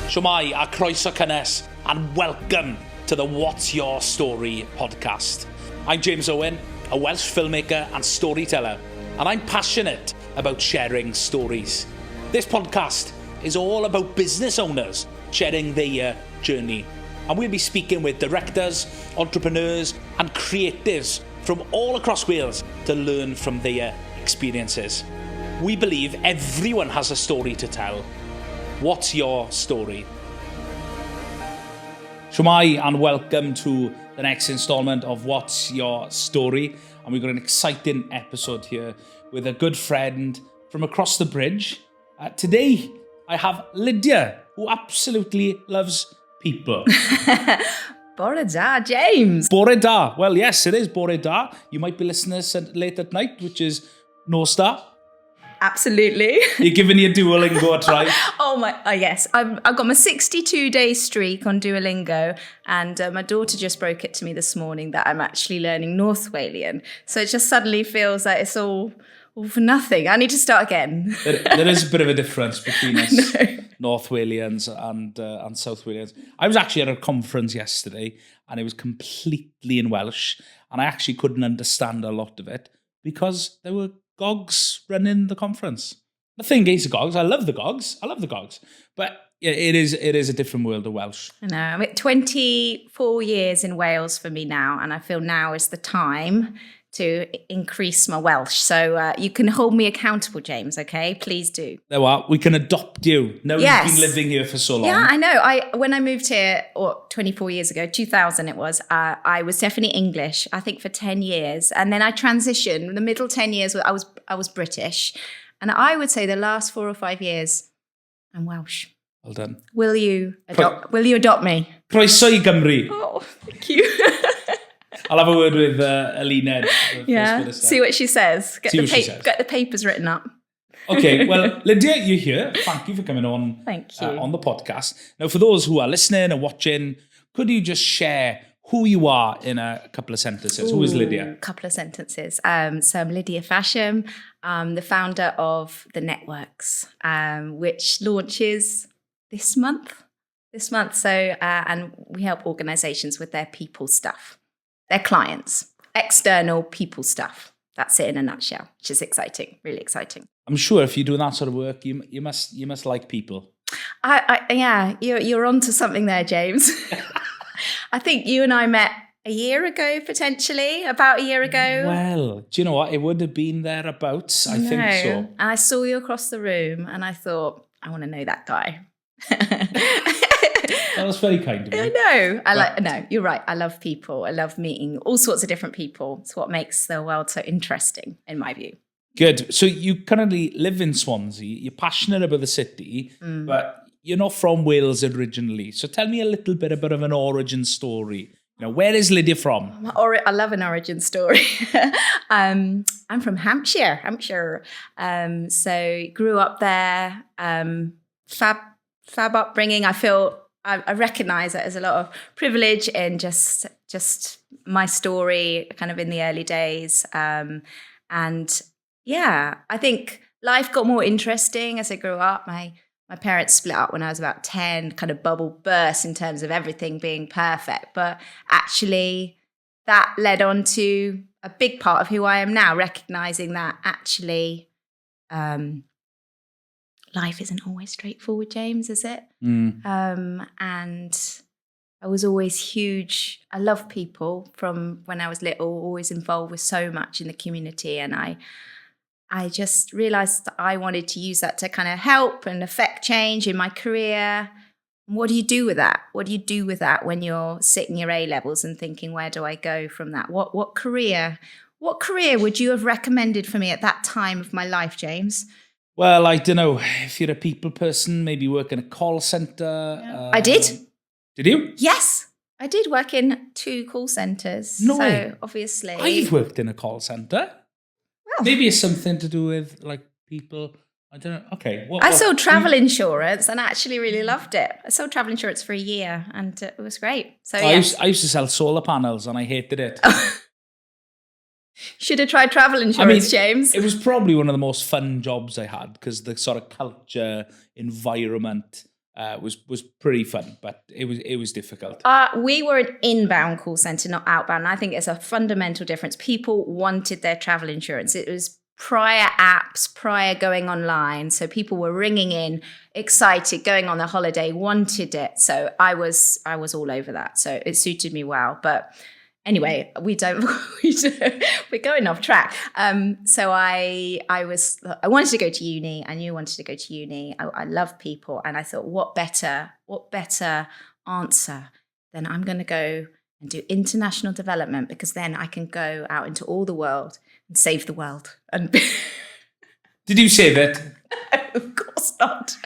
Shwmai a croeso cynnes, and welcome to the What's Your Story podcast. I'm James Owen, a Welsh filmmaker and storyteller, and I'm passionate about sharing stories. This podcast is all about business owners sharing their journey, and we'll be speaking with directors, entrepreneurs and creatives from all across Wales to learn from their experiences. We believe everyone has a story to tell. What's your story? Shwmai and welcome to the next instalment of What's Your Story. And we've got an exciting episode here with a good friend from across the bridge. Today, I have Lydia, who absolutely loves people. Bore da, James. Bore da. Well, yes, it is bore da. You might be listening to this late at night, which is no star. Absolutely. You're giving your Duolingo a try. Yes. I've got my 62-day streak on Duolingo, and my daughter just broke it to me this morning that I'm actually learning North Walian. So it just suddenly feels like it's all for nothing. I need to start again. There is a bit of a difference between us, North Walians and South Walians. I was actually at a conference yesterday, and it was completely in Welsh, and I actually couldn't understand a lot of it because there were Gogs running the conference. Nothing against the Gogs. I love the Gogs. But it is a different world of Welsh. I know. I'm at 24 years in Wales for me now, and I feel now is the time to increase my Welsh. So you can hold me accountable, James, okay? Please do. There we are. We can adopt you. Now You've been living here for so long. Yeah, I know. When I moved here 24 years ago, 2000 it was, I was definitely English, I think for 10 years. And then I transitioned. The middle 10 years, I was British. And I would say the last 4 or 5 years, I'm Welsh. Well done. Will you adopt me? Croeso I Cymru. Oh, thank you. I'll have a word with Alina. Yeah, see what she says. Get the papers written up. Okay, well, Lydia, you're here. Thank you for coming on. Thank you. On the podcast. Now, for those who are listening and watching, could you just share who you are in a couple of sentences? Who is Lydia? A couple of sentences. So I'm Lydia Fasham. I'm the founder of The Networks, which launches this month. So, and we help organisations with their people stuff. Their clients, external people stuff. That's it in a nutshell, which is exciting, really exciting. I'm sure if you're doing that sort of work, you must like people. Yeah, you're onto something there, James. I think you and I met about a year ago. Well, do you know what? It would have been thereabouts. I think so. And I saw you across the room, and I thought, I want to know that guy. That was very kind of you. I know. You're right. I love people. I love meeting all sorts of different people. It's what makes the world so interesting, in my view. Good. So you currently live in Swansea. You're passionate about the city, but you're not from Wales originally. So tell me a little bit about an origin story. Where is Lydia from? I love an origin story. I'm from Hampshire. So grew up there. Fab upbringing. I recognise that there's a lot of privilege in just my story, kind of in the early days, and yeah, I think life got more interesting as I grew up. My parents split up when I was about 10, kind of bubble burst in terms of everything being perfect, but actually that led on to a big part of who I am now, recognising that actually life isn't always straightforward, James, is it? And I was always huge. I love people from when I was little, always involved with so much in the community. And I just realised that I wanted to use that to kind of help and affect change in my career. What do you do with that? What do you do with that when you're sitting your A-levels and thinking, where do I go from that? What career would you have recommended for me at that time of my life, James? Well, I don't know. If you're a people person, maybe work in a call centre. Yeah. I did. Did you? Yes, I did work in 2 call centres. No way. Obviously. I've worked in a call centre. Well, maybe it's something to do with people. I don't know. Okay. I sold travel insurance and I actually really loved it. I sold travel insurance for a year and it was great. So I used to sell solar panels and I hated it. Should have tried travel insurance, James. It was probably one of the most fun jobs I had because the sort of culture, environment, was pretty fun, but it was difficult. We were an inbound call center, not outbound. And I think it's a fundamental difference. People wanted their travel insurance. It was prior apps, prior going online. So people were ringing in, excited, going on their holiday, wanted it. So I was all over that. So it suited me well. But anyway, we're going off track. So I wanted to go to uni. I knew I wanted to go to uni. I love people. And I thought, what better answer than I'm going to go and do international development, because then I can go out into all the world and save the world. And Did you save it? Of course not.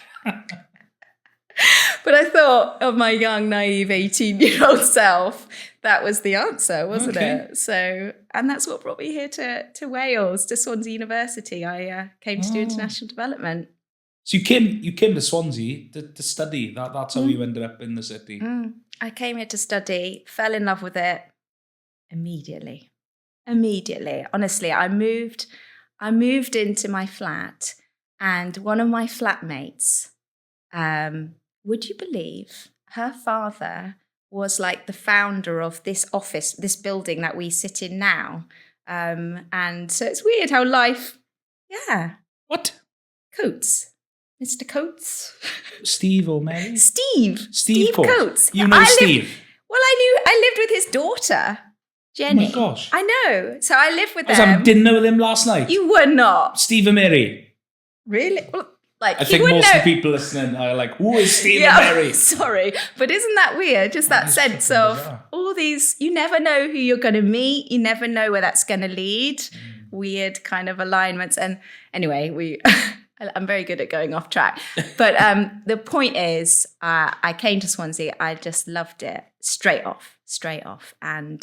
But I thought of my young, naive 18-year-old self, that was the answer, wasn't it? So, and that's what brought me here to Wales, to Swansea University. I came to do international development. So you came to Swansea to study. That's how you ended up in the city. I came here to study, fell in love with it immediately. Honestly, I moved into my flat, and one of my flatmates, would you believe, her father was like the founder of this office, this building that we sit in now. And so it's weird how life, What? Coates. Mr. Coates. Steve or Mary? Steve Coates. You know Steve? I lived with his daughter, Jenny. Oh my gosh. I know. So I lived with I was them. having dinner with him last night. You were not. Steve and Mary. Really? Well, I think most of the people listening are like, who is Steve and Mary? Sorry, but isn't that weird? Just that sense of bizarre. All these, you never know who you're going to meet. You never know where that's going to lead. Weird kind of alignments. And anyway, I'm very good at going off track. But the point is, I came to Swansea. I just loved it straight off. And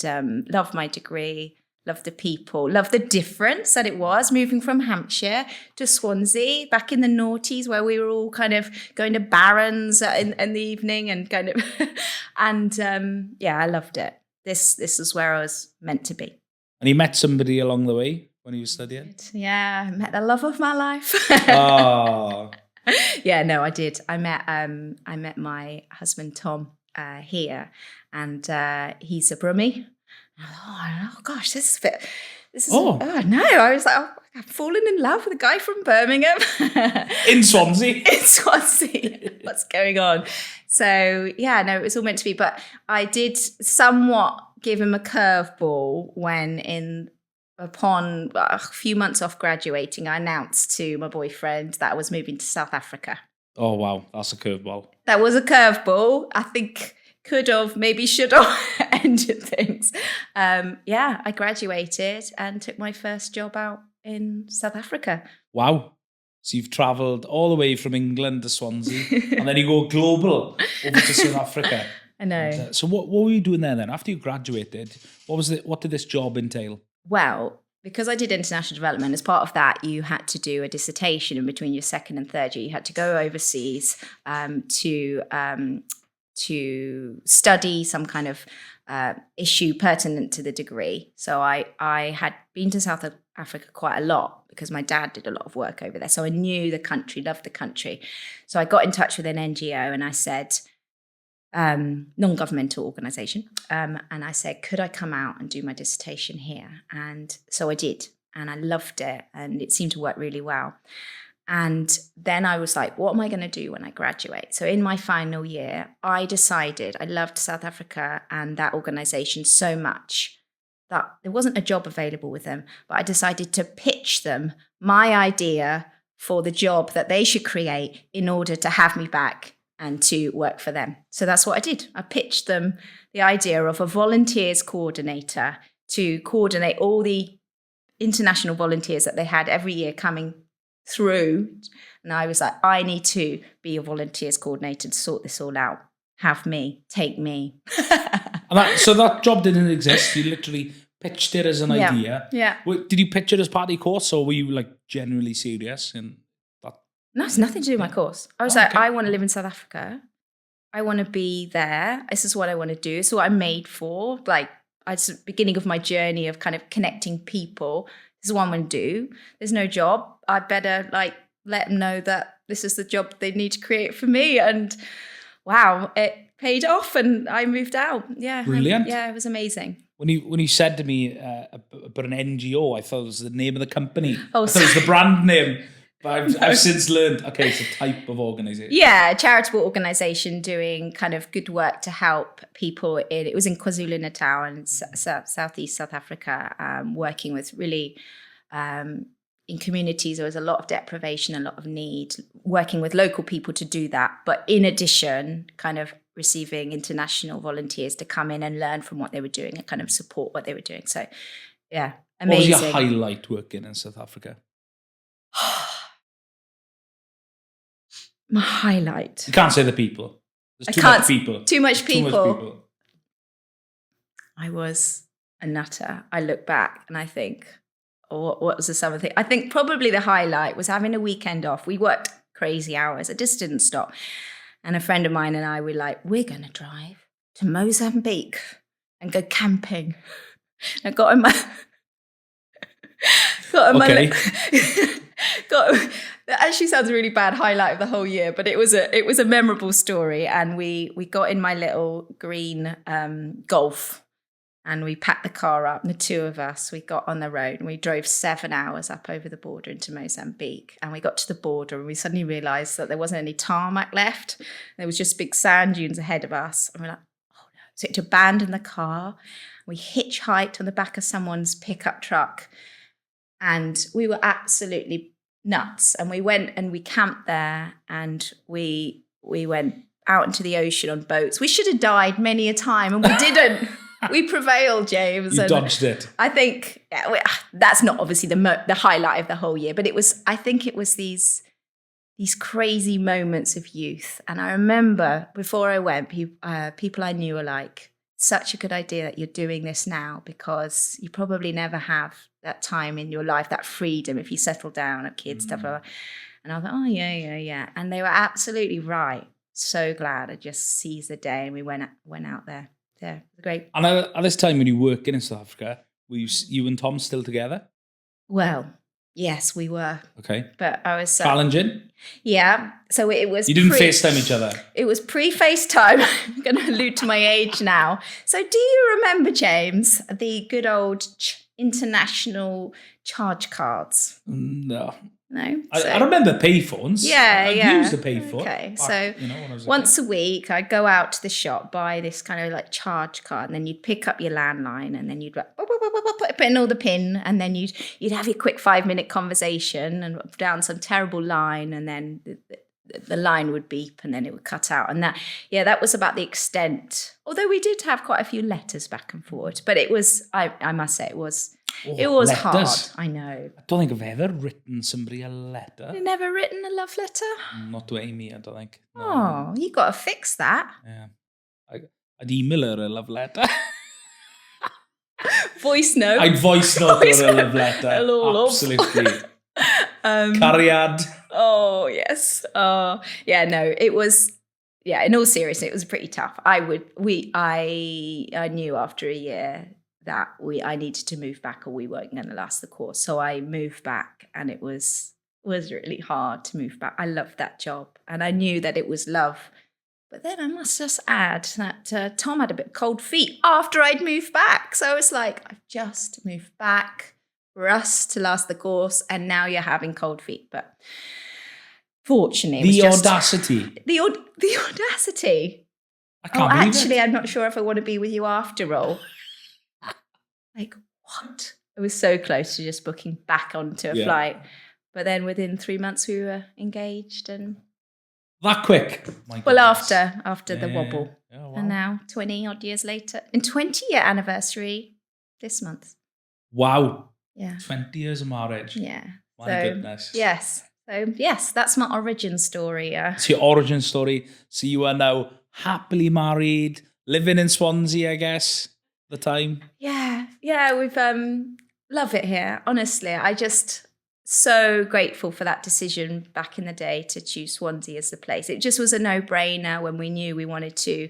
loved my degree, loved the people, loved the difference that it was moving from Hampshire to Swansea back in the noughties, where we were all kind of going to Barons in the evening and kind of, and I loved it. This is where I was meant to be. And you met somebody along the way when you were studying? Yeah, I met the love of my life. Oh. Yeah, no, I did. I met my husband Tom here, and he's a Brummie. Oh gosh, oh no, I was like, I've fallen in love with a guy from Birmingham. In Swansea. What's going on? So yeah, no, it was all meant to be. But I did somewhat give him a curveball when upon a few months off graduating, I announced to my boyfriend that I was moving to South Africa. Oh wow, that's a curveball. That was a curveball. I think could have, maybe should have ended things. I graduated and took my first job out in South Africa. Wow. So you've travelled all the way from England to Swansea and then you go global over to South Africa. I know. And, so what were you doing there then? After you graduated, what did this job entail? Well, because I did international development, as part of that, you had to do a dissertation in between your second and third year. You had to go overseas to study some kind of issue pertinent to the degree. So I had been to South Africa quite a lot because my dad did a lot of work over there. So I knew the country, loved the country. So I got in touch with an NGO and I said, non-governmental organisation, and I said, could I come out and do my dissertation here? And so I did, and I loved it, and it seemed to work really well. And then I was like, what am I going to do when I graduate? So in my final year, I decided I loved South Africa and that organisation so much that there wasn't a job available with them, but I decided to pitch them my idea for the job that they should create in order to have me back and to work for them. So that's what I did. I pitched them the idea of a volunteers coordinator to coordinate all the international volunteers that they had every year coming through. And I was like, I need to be a volunteers coordinator to sort this all out. Have me, take me. So that job didn't exist. You literally pitched it as an idea. Yeah. Did you pitch it as part of your course, or were you like genuinely serious in that? No, it's nothing to do with my course. I was I want to live in South Africa. I want to be there. This is what I want to do. It's what I'm made for. Like, it's the beginning of my journey of kind of connecting people. This is what I'm going to do. There's no job. I better let them know that this is the job they need to create for me. And wow, it paid off and I moved out. Yeah. Brilliant. Yeah, it was amazing. When you said to me about an NGO, I thought it was the name of the company. Oh, I thought it was the brand name. But No. I've since learned, okay, it's a type of organisation. Yeah, a charitable organisation doing kind of good work to help people it was in KwaZulu-Natal and southeast South Africa, working with really in communities there was a lot of deprivation, a lot of need, working with local people to do that. But in addition, kind of receiving international volunteers to come in and learn from what they were doing and kind of support what they were doing. So yeah, amazing. What was your highlight working in South Africa? My highlight. You can't say the people. There's too much people. Too much people. I was a nutter. I look back and I think, what was the summer thing? I think probably the highlight was having a weekend off. We worked crazy hours. It just didn't stop. And a friend of mine and I were like, we're going to drive to Mozambique and go camping. I got in my... That actually sounds a really bad highlight of the whole year, but it was a memorable story. And we got in my little green Golf and we packed the car up, and the two of us, we got on the road and we drove 7 hours up over the border into Mozambique. And we got to the border and we suddenly realised that there wasn't any tarmac left. There was just big sand dunes ahead of us. And we're like, oh no. So to abandon the car, we hitchhiked on the back of someone's pickup truck. And we were absolutely nuts. And we went and we camped there and we went out into the ocean on boats. We should have died many a time and we didn't. We prevailed, James. You dodged it. I think that's not obviously the highlight of the whole year, but I think it was these crazy moments of youth. And I remember before I went, people I knew were like, such a good idea that you're doing this now because you probably never have that time in your life, that freedom if you settle down, have kids, stuff like that. And I was like, oh, yeah. And they were absolutely right. So glad I just seized the day and we went out there. Yeah, it was great. And at this time when you were working in South Africa, were you and Tom still together? Well, yes, we were. Okay. But I was... challenging? Yeah. So it was... You didn't FaceTime each other? It was pre-FaceTime. I'm going to allude to my age now. So do you remember, James, the good old international charge cards? No. No? I remember payphones. Yeah, I used a payphone. Okay, Back, so when I was once a week, I'd go out to the shop, buy this kind of like charge card, and then you'd pick up your landline, and then you'd like, put in all the PIN, and then you'd have your quick 5-minute conversation and down some terrible line, and then the line would beep, and then it would cut out. And that was about the extent. Although we did have quite a few letters back and forward, but it was, I must say, it was letters. hard. I know. I don't think I've ever written somebody a letter. You've never written a love letter? Not to Amy, I don't think. No. Oh, you got to fix that. Yeah. I'd email her a love letter. Voice note. I'd voice note her a love letter. Hello, love. Absolutely. Cariad. Oh, yes. Yeah, no, it was, yeah, in all seriousness, it was pretty tough. I knew after a year that I needed to move back or we weren't going to last the course. So I moved back and it was really hard to move back. I loved that job and I knew that it was love. But then I must just add that Tom had a bit cold feet after I'd moved back. So I was like, I've just moved back for us to last the course and now you're having cold feet. But fortunately, the audacity. The audacity. I can't believe actually, it. I'm not sure if I want to be with you after all. Like, what? I was so close to just booking back onto a flight. But then within 3 months, we were engaged. And that quick? Well, after the wobble. Yeah, wow. And now, 20-odd years later, and 20-year anniversary this month. Wow. Yeah. 20 years of marriage. Yeah. My goodness. Yes. So, yes, that's my origin story. It's your origin story. So you are now happily married, living in Swansea, I guess, at the time. Yeah, we've love it here. Honestly, I just so grateful for that decision back in the day to choose Swansea as the place. It just was a no-brainer when we knew we wanted to,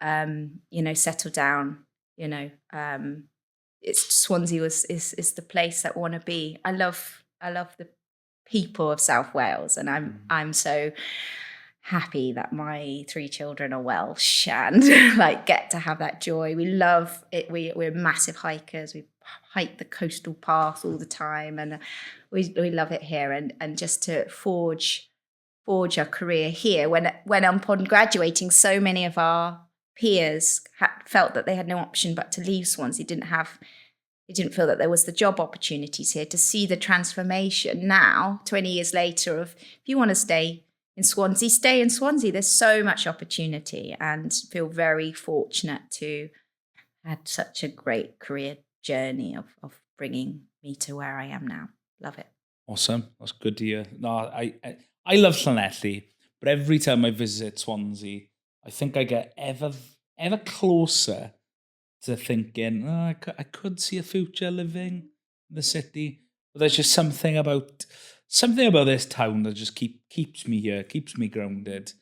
settle down. It's Swansea is the place that I want to be. I love the people of South Wales, and I'm so happy that my 3 children are Welsh and like get to have that joy. We love it. We're massive hikers. We hike the coastal path all the time, and we love it here. And just to forge a career here. When upon graduating, so many of our peers felt that they had no option but to leave Swansea. They didn't feel that there was the job opportunities here. To see the transformation now, 20 years later, of if you want to stay in Swansea, stay in Swansea. There's so much opportunity, and feel very fortunate to have had such a great career journey of bringing me to where I am now. Love it. Awesome. That's good to hear. No, I love Llanelli, but every time I visit Swansea, I think I get ever closer to thinking, I could see a future living in the city. But there's just something about this town that just keeps me here, keeps me grounded.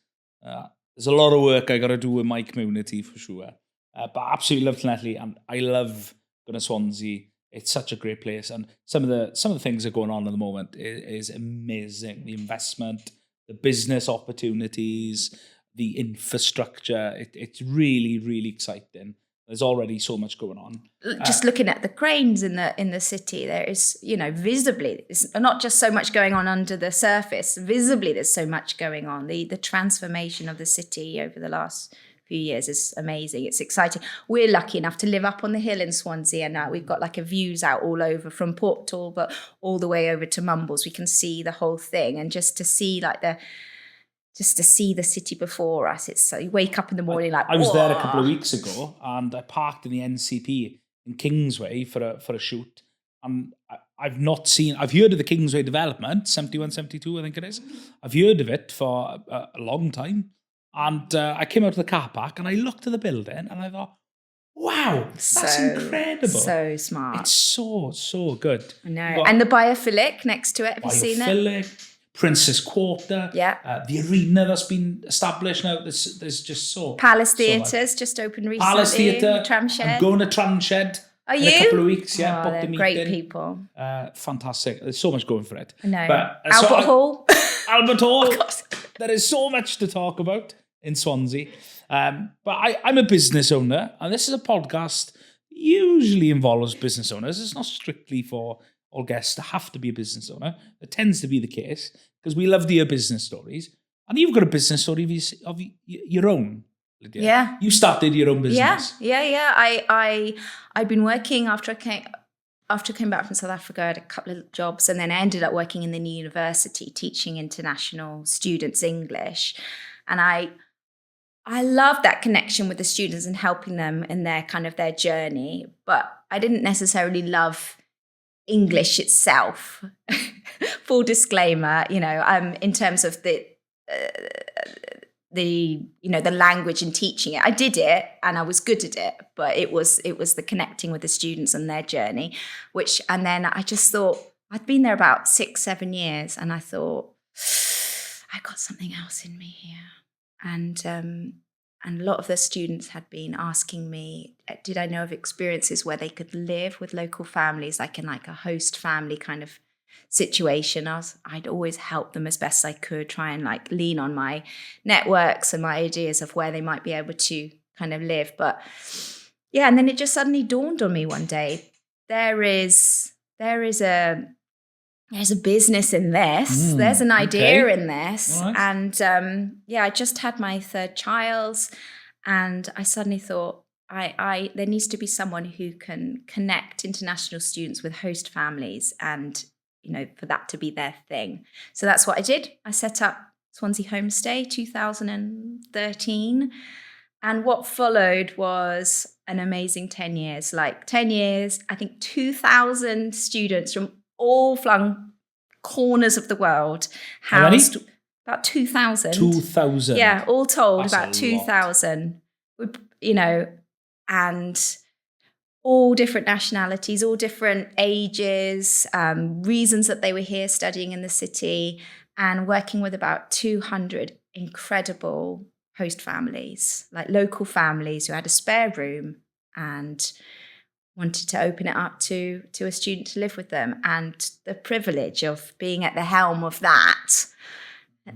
There's a lot of work I got to do with my community for sure. But I absolutely love Llanelli, and I love going to Swansea. It's such a great place, and some of the things that are going on at the moment is amazing. The investment, the business opportunities, the infrastructure. It's really, really exciting. There's already so much going on. Just looking at the cranes in the city, there is, visibly, it's not just so much going on under the surface. Visibly, there's so much going on. The transformation of the city over the last few years is amazing. It's exciting. We're lucky enough to live up on the hill in Swansea, and we've got like a views out all over from Port Talbot all the way over to Mumbles. We can see the whole thing, and just to see the city before us. It's so you wake up in the morning like. I was there a couple of weeks ago, and I parked in the NCP in Kingsway for a shoot, and I've heard of the Kingsway development, 71, 72, I think it is. I've heard of it for a long time. And I came out of the car park and I looked at the building and I thought, wow, that's incredible. So smart. It's so good. I know. And the Biophilic next to it. Have you seen it? Biophilic, Princess Quarter. Yeah. The arena that's been established now. There's just so Palace so Theatre's just opened recently. Palace Theatre. Tramshed. I'm going to Tramshed. Are in you? a couple of weeks, yeah. Oh, they're great people. Fantastic. There's so much going for it. I know. But, Albert Hall. Albert Hall. There is so much to talk about in Swansea. But I'm a business owner, and this is a podcast that usually involves business owners. It's not strictly for all guests to have to be a business owner. It tends to be the case, because we love to hear business stories. And you've got a business story of your own, Lydia. Yeah. You started your own business. Yeah. I'd been working after I came back from South Africa. I had a couple of jobs, and then I ended up working in the new university teaching international students English. And I love that connection with the students and helping them in their journey. But I didn't necessarily love English itself. Full disclaimer, in terms of the language and teaching it. I did it and I was good at it, but it was the connecting with the students and their journey, and then I just thought, I'd been there about 6-7 years, and I thought, I got something else in me here. And a lot of the students had been asking me, did I know of experiences where they could live with local families, like in like a host family kind of situation. I'd always help them as best I could, try and like lean on my networks and my ideas of where they might be able to kind of live. But yeah, and then it just suddenly dawned on me one day, there is a business in this. There's an idea in this. Right. And I just had my 3rd child, and I suddenly thought, there needs to be someone who can connect international students with host families, and for that to be their thing. So that's what I did. I set up Swansea Homestay 2013. And what followed was an amazing 10 years. Like 10 years, I think 2,000 students from all flung corners of the world housed. About 2,000. 2,000. Yeah, all told, that's about 2,000. And all different nationalities, all different ages, reasons that they were here studying in the city, and working with about 200 incredible host families, like local families who had a spare room and wanted to open it up to a student to live with them. And the privilege of being at the helm of that.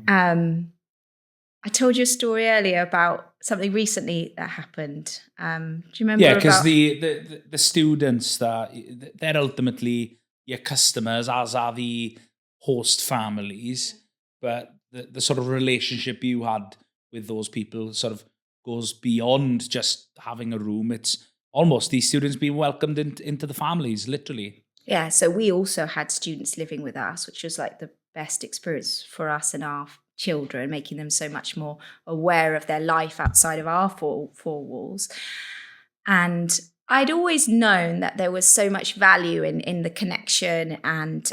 I told you a story earlier about something recently that happened. Do you remember? Yeah, because the students, they're ultimately your customers, as are the host families. But the sort of relationship you had with those people sort of goes beyond just having a room. It's almost these students being welcomed into the families, literally. Yeah, so we also had students living with us, which was like the best experience for us and our children, making them so much more aware of their life outside of our four walls. And I'd always known that there was so much value in the connection and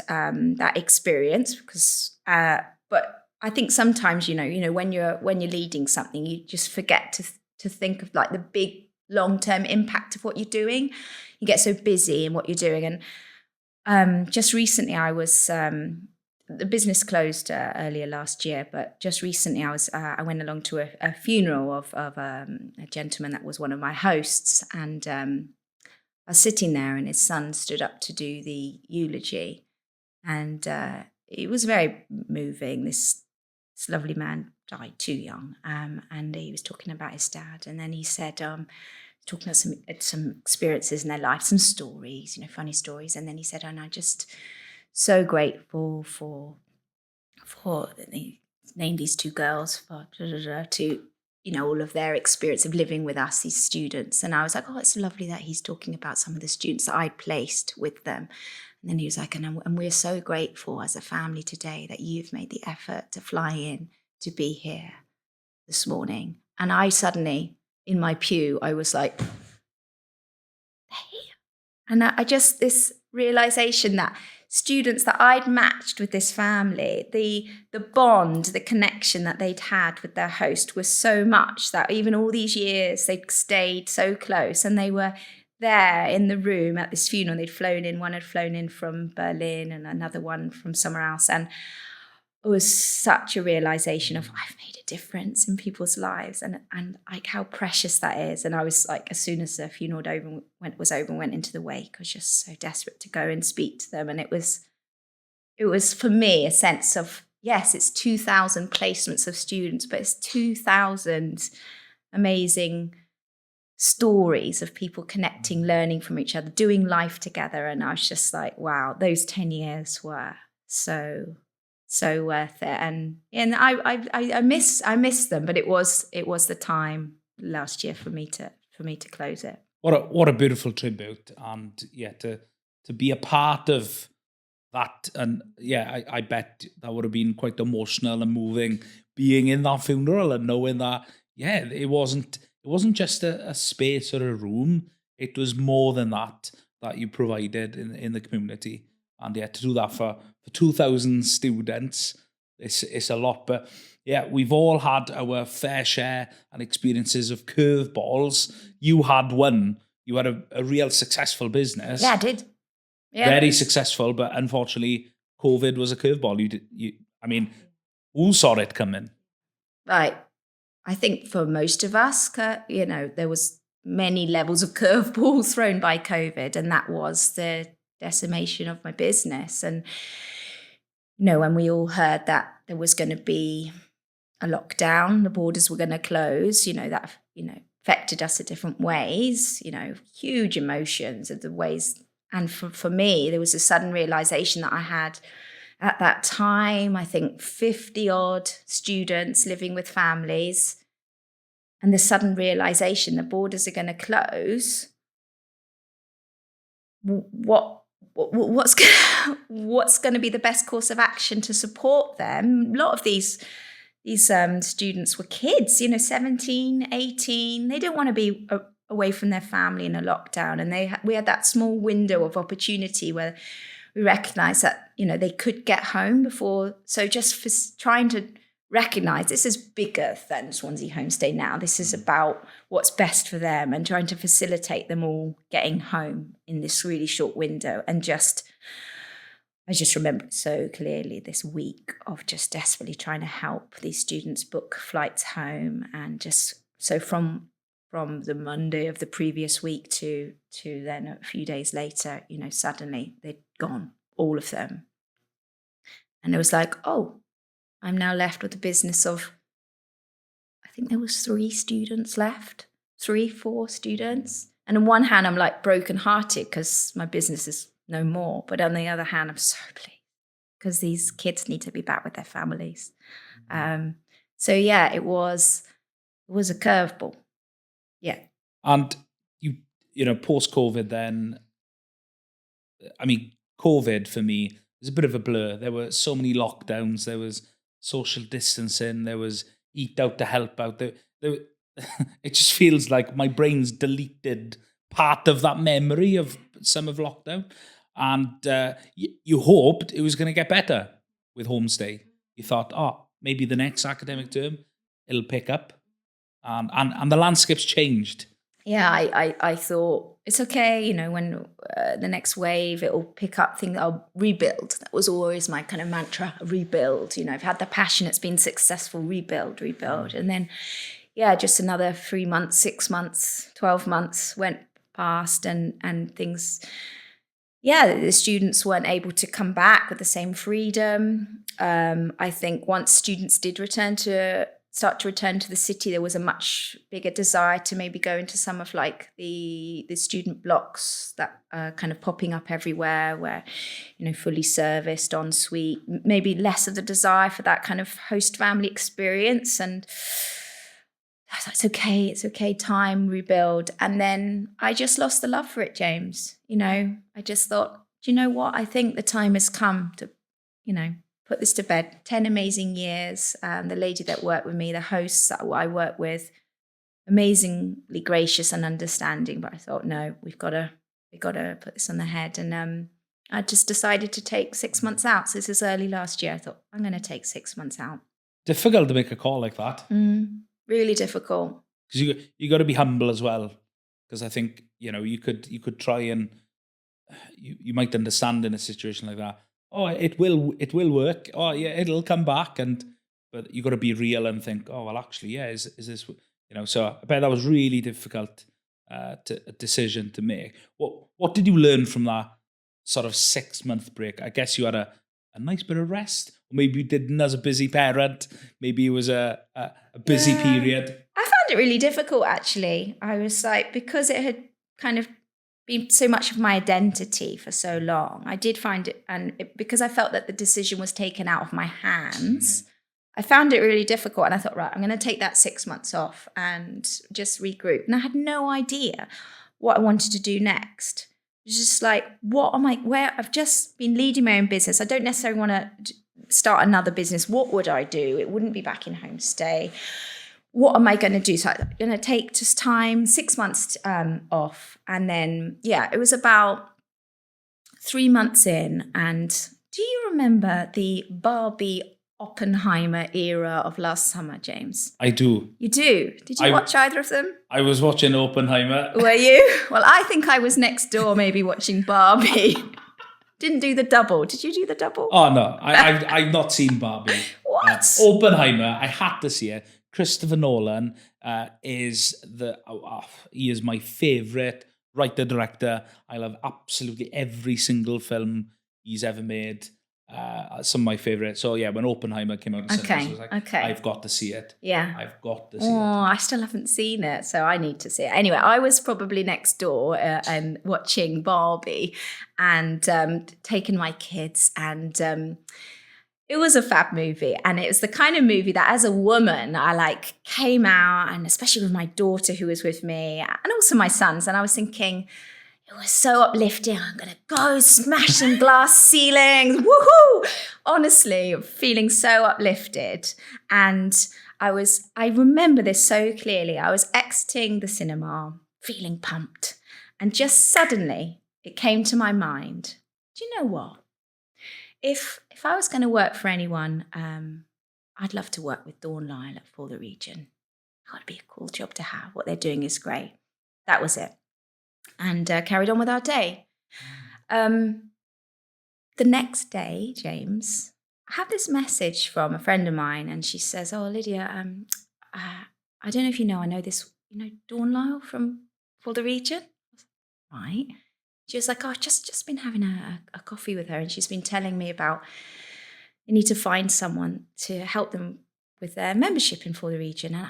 that experience, because but I think sometimes, when you're leading something, you just forget to think of like the big long-term impact of what you're doing. You get so busy in what you're doing. And just recently I was, the business closed earlier last year, but just recently I went along to a funeral of a gentleman that was one of my hosts. And I was sitting there and his son stood up to do the eulogy. And it was very moving. This lovely man died too young, and he was talking about his dad. And then he said, talking about some experiences in their life, some stories, funny stories. And then he said, and I'm just so grateful for they named these two girls for to all of their experience of living with us, these students. And I was like, oh, it's lovely that he's talking about some of the students that I placed with them. And then he was like, and we're so grateful as a family today that you've made the effort to fly in to be here this morning. And I suddenly, in my pew, I was like, hey. And I just, this realization that students that I'd matched with this family, the bond, the connection that they'd had with their host was so much that even all these years, they'd stayed so close, and they were there in the room at this funeral. They'd flown in, one had flown in from Berlin and another one from somewhere else. And it was such a realization of, I've made a difference in people's lives, and like how precious that is. And I was like, as soon as the funeral was over and went into the wake, I was just so desperate to go and speak to them. And it was for me a sense of, yes, it's 2,000 placements of students, but it's 2,000 amazing stories of people connecting, learning from each other, doing life together. And I was just like, wow, those 10 years were so worth it. And I miss them, but it was the time last year for me to close it. What a beautiful tribute, and to be a part of that. And I bet that would have been quite emotional and moving, being in that funeral and knowing that it wasn't just a space or a room. It was more than that you provided in the community. And to do that for 2,000 students, it's a lot. But we've all had our fair share and experiences of curveballs. You had one. You had a real successful business. Yeah, I did. Yeah, very successful, but unfortunately, COVID was a curveball. Who saw it coming? Right. I think for most of us, there was many levels of curveballs thrown by COVID, and that was the decimation of my business. And when we all heard that there was going to be a lockdown, the borders were going to close, that affected us in different ways, huge emotions of the ways. And for me, there was a sudden realization that I had at that time, I think 50 odd students living with families, and the sudden realization the borders are going to close. What's going to be the best course of action to support them? A lot of these students were kids, 17, 18. They don't want to be away from their family in a lockdown. And we had that small window of opportunity where we recognized that, they could get home before. So just for trying to recognize this is bigger than Swansea Homestay now. This is about what's best for them and trying to facilitate them all getting home in this really short window. And I just remember so clearly this week of just desperately trying to help these students book flights home. And just so from from the Monday of the previous week to then a few days later, suddenly they'd gone, all of them. And it was like, oh, I'm now left with a business of, I think there was 4 students. And on one hand, I'm like brokenhearted because my business is no more. But on the other hand, I'm so pleased because these kids need to be back with their families. So yeah, it was a curveball. Yeah. And post-COVID then, I mean, COVID for me was a bit of a blur. There were so many lockdowns. There was social distancing. There was eat out to help out. It just feels like my brain's deleted part of that memory of some of lockdown. And you hoped it was going to get better with Homestay. You thought, maybe the next academic term, it'll pick up. And the landscape's changed. Yeah, I thought it's okay, when the next wave, it'll pick up things, I'll rebuild. That was always my kind of mantra, rebuild. I've had the passion, it's been successful, rebuild. And then, just another 3 months, 6 months, 12 months went past and things, the students weren't able to come back with the same freedom. I think once students did start to return to the city, there was a much bigger desire to maybe go into some of like the student blocks that are kind of popping up everywhere where, fully serviced, en suite, maybe less of the desire for that kind of host family experience. And I thought, it's okay, time, rebuild. And then I just lost the love for it, James. I just thought, do you know what? I think the time has come to, put this to bed. 10 amazing years. The lady that worked with me, the hosts that I work with, amazingly gracious and understanding. But I thought, no, we've got to put this on the head. And I just decided to take 6 months out. So this is early last year. I thought, I'm going to take 6 months out. Difficult to make a call like that. Really difficult. Because you got to be humble as well. Because I think, you could try and you might understand in a situation like that. Oh, it will work. Oh, yeah, it'll come back. But you got to be real and think, oh, well, actually, yeah, is this, so I bet that was really difficult a decision to make. What did you learn from that sort of 6 month break? I guess you had a nice bit of rest. Or maybe you didn't as a busy parent. Maybe it was a busy period. I found it really difficult, actually. I was like, because it had kind of been so much of my identity for so long, I did find it, because I felt that the decision was taken out of my hands, I found it really difficult. And I thought, right, I'm going to take that 6 months off and just regroup. And I had no idea what I wanted to do next. It was just like, I've just been leading my own business. I don't necessarily want to start another business. What would I do? It wouldn't be back in Homestay. What am I going to do? So I'm going to take just time, 6 months off. And then, it was about 3 months in. And do you remember the Barbie Oppenheimer era of last summer, James? I do. You do? Did you watch either of them? I was watching Oppenheimer. Were you? Well, I think I was next door maybe watching Barbie. Didn't do the double. Did you do the double? Oh, no. I've not seen Barbie. What? Oppenheimer, I had to see it. Christopher Nolan is he is my favourite writer-director. I love absolutely every single film he's ever made. Some of my favourites. So yeah, when Oppenheimer came out, I was like, I've got to see it. Yeah, I've got to see it. I still haven't seen it, so I need to see it. Anyway, I was probably next door and watching Barbie, and taking my kids, and it was a fab movie. And it was the kind of movie that as a woman, I came out, and especially with my daughter who was with me, and also my sons. And I was thinking, it was so uplifting. I'm going to go smash some glass ceilings. Woohoo! Honestly, feeling so uplifted. And I remember this so clearly. I was exiting the cinema, feeling pumped. And just suddenly it came to my mind, do you know what? If I was going to work for anyone, I'd love to work with Dawn Lilac for the region. That would be a cool job to have. What they're doing is great. That was it. And carried on with our day. The next day, James, I have this message from a friend of mine, and she says, "Oh, Lydia, I don't know if you know, I know this Dawn Lyle for the region? Right. She was like, oh, I've just been having a coffee with her, and she's been telling me about you need to find someone to help them with their membership in For the Region. And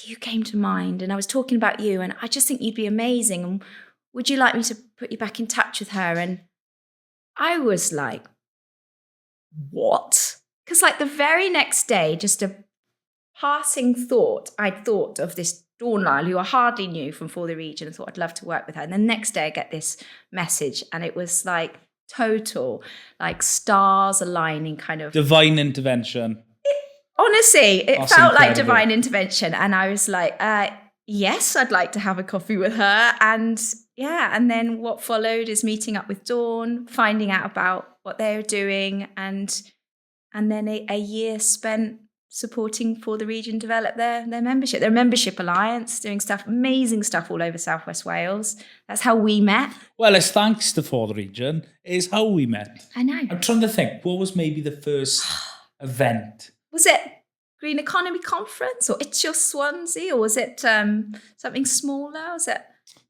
you came to mind, and I was talking about you, and I just think you'd be amazing. And would you like me to put you back in touch with her? And I was like, what? Because like the very next day, just a passing thought, I'd thought of this Dawn Lyle, who I hardly knew from For the Region, and thought I'd love to work with her. And the next day I get this message, and it was like total, like stars aligning kind of. Divine intervention. Honestly, it That's felt incredible. like divine intervention. And I was like, yes, I'd like to have a coffee with her. And and then what followed is meeting up with Dawn, finding out about what they were doing, and then a year spent supporting For the Region develop their membership alliance, doing amazing stuff all over Southwest Wales. That's how we met. Well, it's thanks to For the Region is how we met. I know. I'm trying to think, what was maybe the first event? Was it Green Economy Conference, or It's Your Swansea, or was it something smaller? Was it?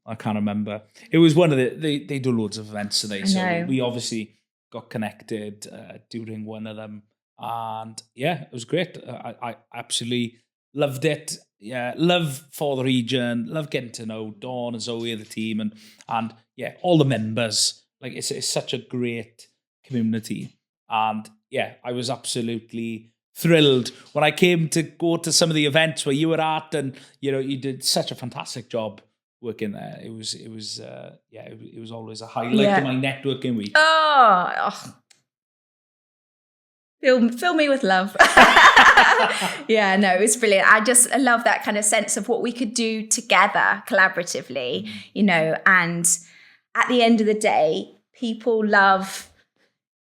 I can't remember. It was one of they do loads of events today, so we obviously got connected during one of them. And yeah, it was great. I absolutely loved it. Yeah, love For the Region, love getting to know Dawn and Zoe and the team, and yeah, all the members. Like it's such a great community. And yeah, I was absolutely thrilled when I came to go to some of the events where you were at, and you did such a fantastic job working there. It was always a highlight of my networking week. Oh. Fill me with love. Yeah, no, it was brilliant. I love that kind of sense of what we could do together collaboratively, and at the end of the day, people love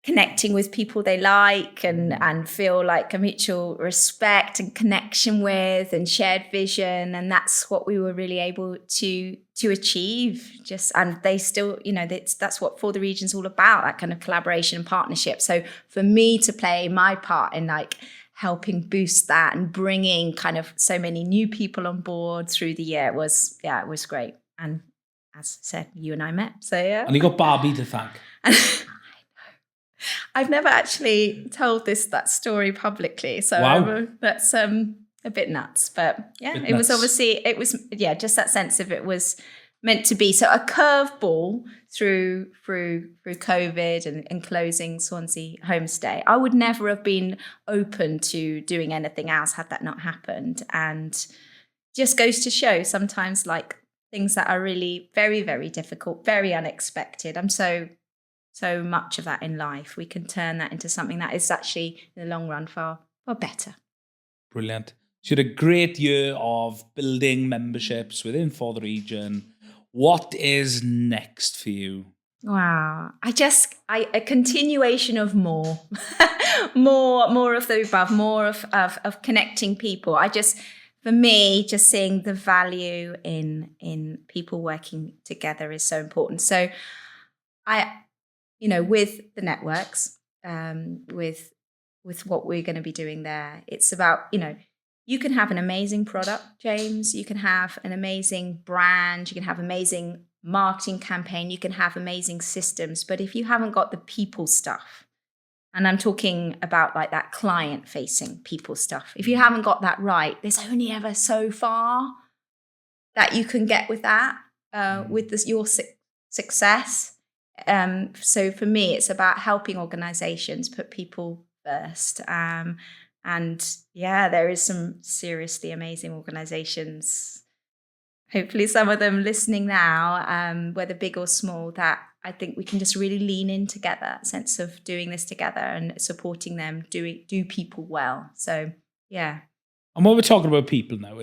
connecting with people they like and feel like a mutual respect and connection with and shared vision. And that's what we were really able to achieve. And they still, that's what For the Region's all about, that kind of collaboration and partnership. So for me to play my part in like helping boost that and bringing kind of so many new people on board through the year was great. And as I said, you and I met. So yeah. And you got Barbie to thank. I've never actually told that story publicly, so wow. That's a bit nuts. But yeah, it was just that sense of it was meant to be. So a curveball through COVID and closing Swansea Homestay. I would never have been open to doing anything else had that not happened. And just goes to show sometimes like things that are really very, very difficult, very unexpected. I'm so much of that in life, we can turn that into something that is actually in the long run far better. Brilliant. So you had a great year of building memberships For the Region. What is next for you? Wow. A continuation of more, more of the above, more of connecting people. For me, just seeing the value in people working together is so important. So with the networks, with what we're going to be doing there, it's about, you can have an amazing product, James. You can have an amazing brand. You can have amazing marketing campaign. You can have amazing systems. But if you haven't got the people stuff, and I'm talking about like that client-facing people stuff, if you haven't got that right, there's only ever so far that you can get with that, with your success. So for me, it's about helping organizations put people first. And yeah, there is some seriously amazing organizations, hopefully some of them listening now, whether big or small, that I think we can just really lean in together, a sense of doing this together and supporting them, do people well. So yeah. And when we're talking about people now,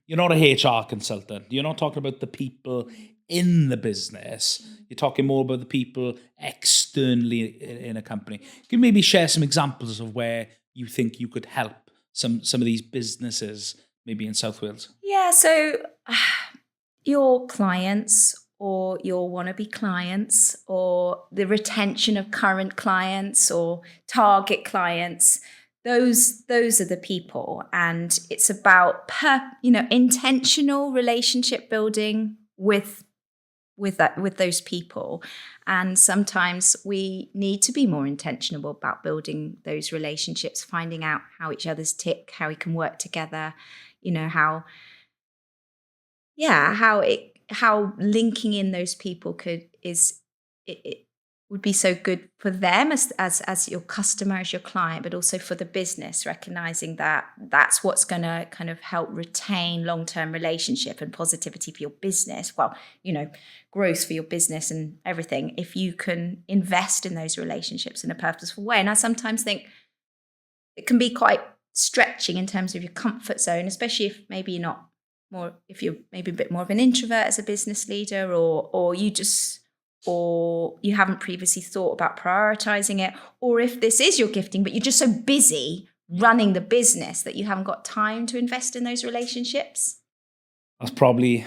you're not a HR consultant. You're not talking about the people in the business. You're talking more about the people externally in a company. Can you maybe share some examples of where you think you could help some of these businesses, maybe in South Wales? Yeah, so your clients or your wannabe clients or the retention of current clients or target clients, those are the people, and it's about intentional relationship building with those people. And sometimes we need to be more intentional about building those relationships, finding out how each other's tick, how we can work together, how linking in those people it would be so good for them as your customer, as your client, but also for the business, recognizing that that's what's going to kind of help retain long-term relationship and positivity for your business. Well, growth for your business and everything, if you can invest in those relationships in a purposeful way. And I sometimes think it can be quite stretching in terms of your comfort zone, especially if maybe if you're maybe a bit more of an introvert as a business leader, or you haven't previously thought about prioritizing it, or if this is your gifting, but you're just so busy running the business that you haven't got time to invest in those relationships. That's probably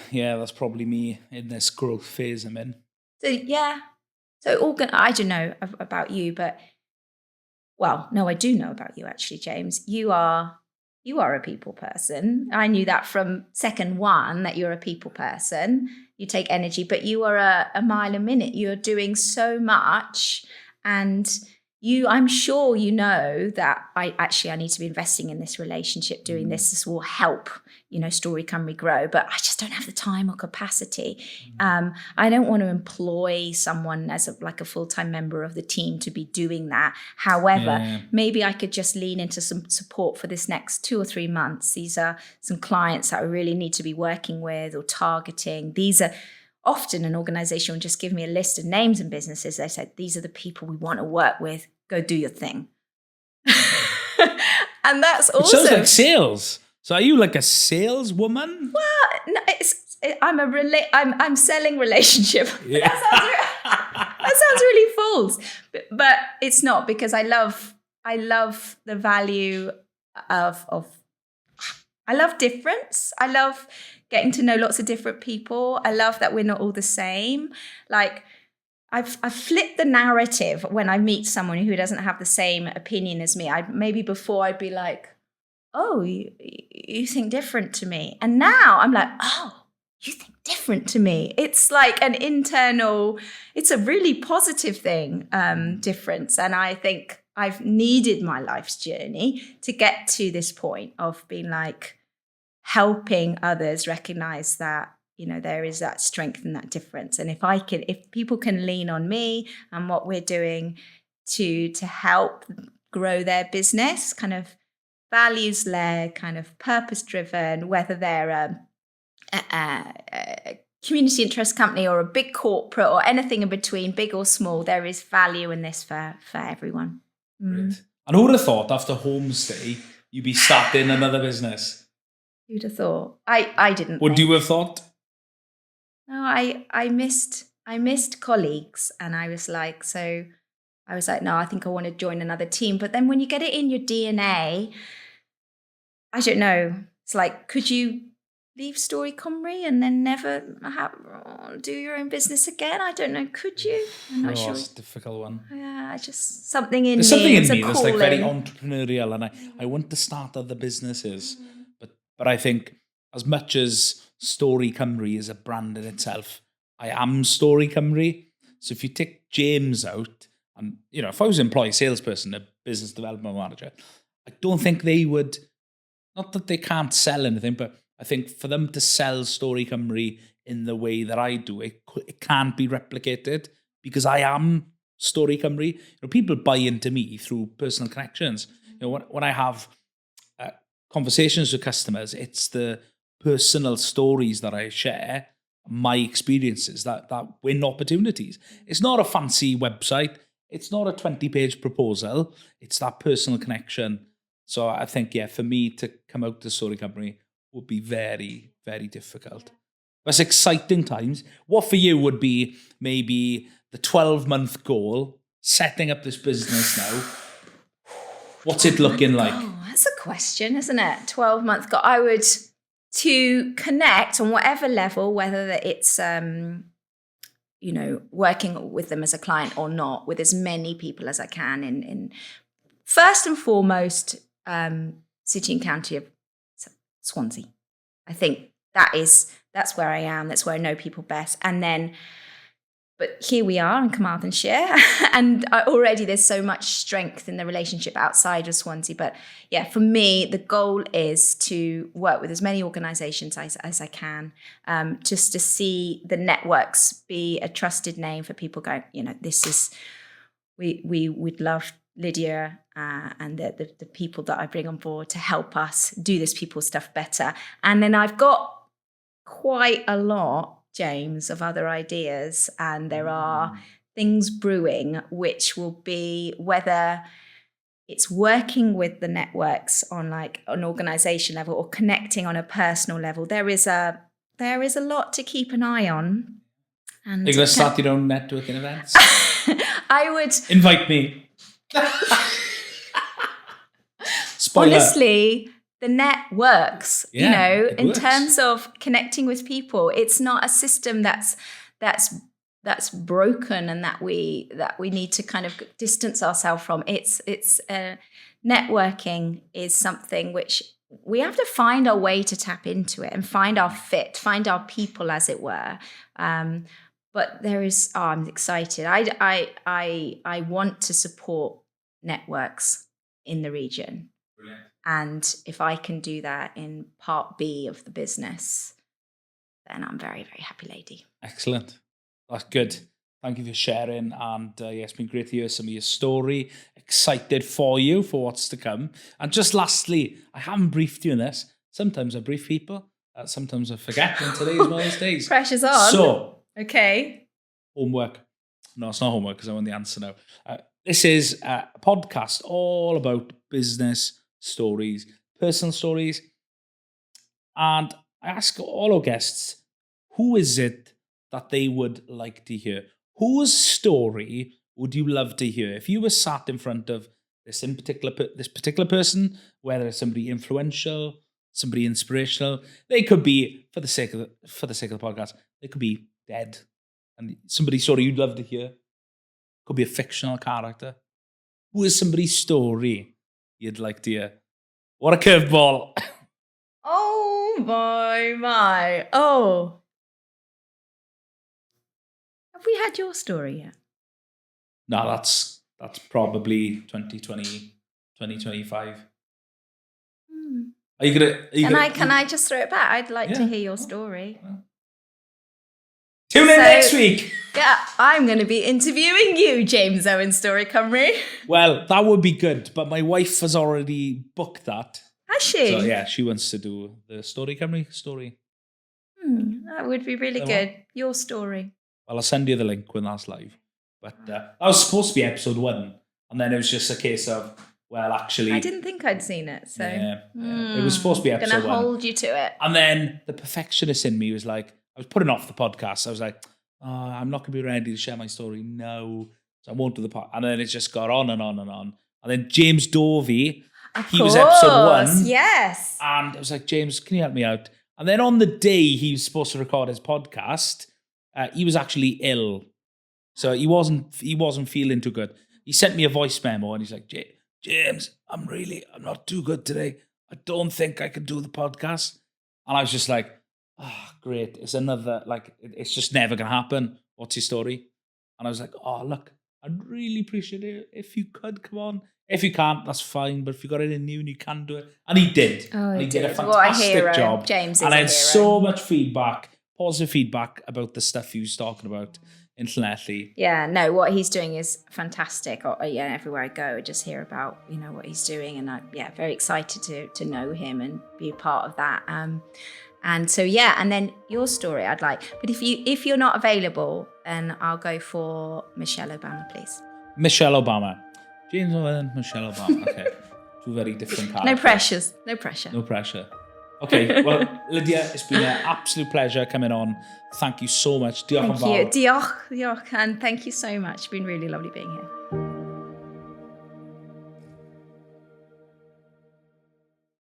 me in this growth phase I'm in. So I don't know about you, but I do know about you actually, James. You are a people person. I knew that from second one, that you're a people person. You take energy, but you are a mile a minute. You're doing so much, and I'm sure that I need to be investing in this relationship, doing this. This will help, Stori Cymru grow, but I just don't have the time or capacity. I don't want to employ someone as a full-time member of the team to be doing that. However, maybe I could just lean into some support for this next 2 or 3 months. These are some clients that I really need to be working with or targeting. These are often an organization will just give me a list of names and businesses. They said, these are the people we want to work with. Go do your thing. And that's also... It sounds like sales. So are you like a saleswoman? Well, no, I'm selling relationship. Yeah. That sounds really false. But it's not, because I love the value of I love difference. I love getting to know lots of different people. I love that we're not all the same. Like, I've flipped the narrative when I meet someone who doesn't have the same opinion as me. Maybe before I'd be like, oh, you think different to me. And now I'm like, oh, you think different to me. It's like an internal, it's a really positive thing, difference. And I think I've needed my life's journey to get to this point of being like helping others recognize that, there is that strength and that difference. And if people can lean on me and what we're doing to help grow their business, kind of values-led, kind of purpose-driven, whether they're a community interest company or a big corporate or anything in between, big or small, there is value in this for everyone. And who would have thought after Homestay you'd be starting another business? Who'd have thought? I didn't. Would you have thought? No, I missed colleagues, and I was like, no, I think I want to join another team. But then when you get it in your DNA, I don't know. It's like, could you leave Stori Cymru and then never do your own business again? I don't know. Could you? I'm not sure. It's a difficult one. Yeah, just something in There's me. Something in me that's like very entrepreneurial, and I want to start other businesses. But I think as much as Stori Cymru is a brand in itself, I am Stori Cymru. So if you take James out, and if I was an employee salesperson, a business development manager, I don't think they would. Not that they can't sell anything, but I think for them to sell Stori Cymru in the way that I do, it can't be replicated, because I am Stori Cymru. People buy into me through personal connections. When I have conversations with customers, it's the personal stories that I share, my experiences that win opportunities. It's not a fancy website. It's not a 20-page proposal. It's that personal connection. So I think, for me to come out to Stori Cymru would be very, very difficult. But it's exciting times. What for you would be maybe the 12-month goal, setting up this business now? What's it looking like? Oh, that's a question, isn't it? 12-month goal. I would, to connect on whatever level, whether it's working with them as a client or not, with as many people as I can in first and foremost, city and county of Swansea. I think that's where I am. That's where I know people best. And then, but here we are in Carmarthenshire, and already there's so much strength in the relationship outside of Swansea. But yeah, for me, the goal is to work with as many organisations as I can, just to see the networks be a trusted name for people going, this is, we would love Lydia and the people that I bring on board to help us do this people stuff better. And then I've got quite a lot, James, of other ideas, and there are things brewing which will be, whether it's working with the networks on like an organisation level or connecting on a personal level, there is a lot to keep an eye on. And are you going to start your own networking events? I would invite me. Spoiler. Honestly, the net works, in works. terms of connecting with people. It's not a system that's broken and that we need to kind of distance ourselves from. It's networking is something which we have to find our way to tap into it and find our fit, find our people, as it were. But there is, I'm excited. I want to support networks in the region. Brilliant. And if I can do that in part B of the business, then I'm very, very happy lady. Excellent. That's good. Thank you for sharing. And it's been great to hear some of your story. Excited for you, for what's to come. And just lastly, I haven't briefed you in this. Sometimes I brief people. Sometimes I forget. And today's one of those days. Pressure's on. So. Okay. Homework. No, it's not homework because I want the answer now. This is a podcast all about business stories, personal stories. And I ask all our guests, who is it that they would like to hear? Whose story would you love to hear? If you were sat in front of this particular person, whether it's somebody influential, somebody inspirational, they could be, for the sake of the podcast, they could be dead. And somebody's story you'd love to hear. Could be a fictional character. Who is somebody's story you'd like to hear? What a curveball. Oh my. Oh. Have we had your story yet? No, that's probably 2020, 2025. Are you gonna? Can I just throw it back? I'd like to hear your story. Tune in next week. Yeah, I'm going to be interviewing you, James Owen, Story Cymru. Well, that would be good, but my wife has already booked that. Has she? So yeah, she wants to do the Story Cymru story. That would be really good. Your story. Well, I'll send you the link when that's live. But that was supposed to be episode 1, and then it was just a case of, well, actually, I didn't think I'd seen it, so it was supposed to be episode 1. I'm going to hold you to it. And then the perfectionist in me was like, I was putting off the podcast. I was like, I'm not going to be ready to share my story. No. So I won't do the podcast. And then it just got on and on and on. And then James Dovey, he was episode 1. Yes. And I was like, James, can you help me out? And then on the day he was supposed to record his podcast, he was actually ill. So he wasn't feeling too good. He sent me a voice memo and he's like, James, I'm not too good today. I don't think I can do the podcast. And I was just like, great. It's another, it's just never going to happen. What's your story? And I was like, look, I'd really appreciate it if you could come on. If you can't, that's fine. But if you got anything new and you can do it. And he did. And he did a fantastic job. James is and I had a hero. so much feedback, positive feedback about the stuff he was talking about infinitely. Yeah, no, what he's doing is fantastic. Everywhere I go, I just hear about, what he's doing. And I'm very excited to know him and be a part of that. And so, and then your story I'd like. But if you're not available, then I'll go for Michelle Obama, please. Michelle Obama. James Owen, Michelle Obama. Okay. 2 very different characters. No pressure. No pressure. Okay, well, Lydia, it's been an absolute pleasure coming on. Thank you so much. Diolch yn fawr. Diolch, and thank you so much. It's been really lovely being here.